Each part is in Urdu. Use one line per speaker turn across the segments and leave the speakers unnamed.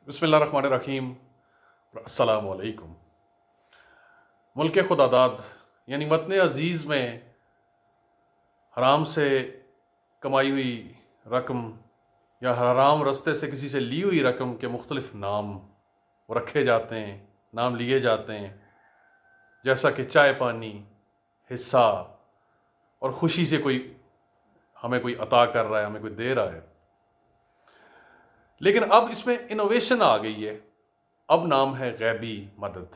بسم اللہ الرحمن الرحیم۔ السلام علیکم۔ ملک خدا داد یعنی وطن عزیز میں حرام سے کمائی ہوئی رقم یا حرام رستے سے کسی سے لی ہوئی رقم کے مختلف نام رکھے جاتے ہیں، نام لیے جاتے ہیں، جیسا کہ چائے پانی، حصہ اور خوشی سے ہمیں کوئی عطا کر رہا ہے، ہمیں کوئی دے رہا ہے۔ لیکن اب اس میں انوویشن آ گئی ہے، اب نام ہے غیبی مدد۔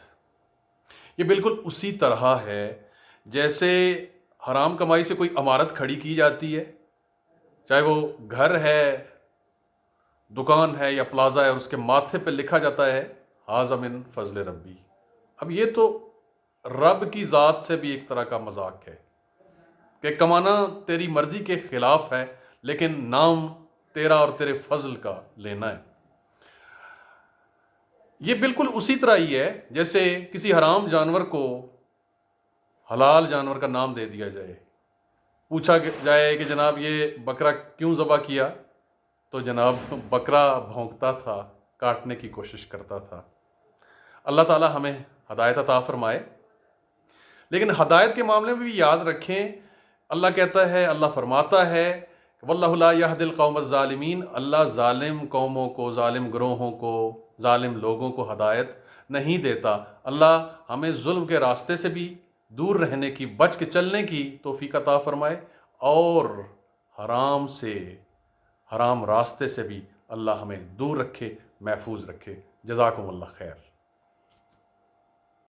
یہ بالکل اسی طرح ہے جیسے حرام کمائی سے کوئی عمارت کھڑی کی جاتی ہے، چاہے وہ گھر ہے، دکان ہے یا پلازا ہے، اور اس کے ماتھے پہ لکھا جاتا ہے ھذا من فضل ربی۔ اب یہ تو رب کی ذات سے بھی ایک طرح کا مذاق ہے کہ کمانا تیری مرضی کے خلاف ہے، لیکن نام تیرا اور تیرے فضل کا لینا ہے۔ یہ بالکل اسی طرح ہی ہے جیسے کسی حرام جانور کو حلال جانور کا نام دے دیا جائے، پوچھا جائے کہ جناب یہ بکرا کیوں ذبح کیا، تو جناب بکرا بھونکتا تھا، کاٹنے کی کوشش کرتا تھا۔ اللہ تعالی ہمیں ہدایت عطا فرمائے۔ لیکن ہدایت کے معاملے میں بھی یاد رکھیں، اللہ کہتا ہے، اللہ فرماتا ہے واللہ لا یہدی القوم الظالمین، اللہ ظالم قوموں کو، ظالم گروہوں کو، ظالم لوگوں کو ہدایت نہیں دیتا۔ اللہ ہمیں ظلم کے راستے سے بھی دور رہنے کی، بچ کے چلنے کی توفیق عطا فرمائے، اور حرام سے، حرام راستے سے بھی اللہ ہمیں دور رکھے، محفوظ رکھے۔ جزاکم اللہ خیر۔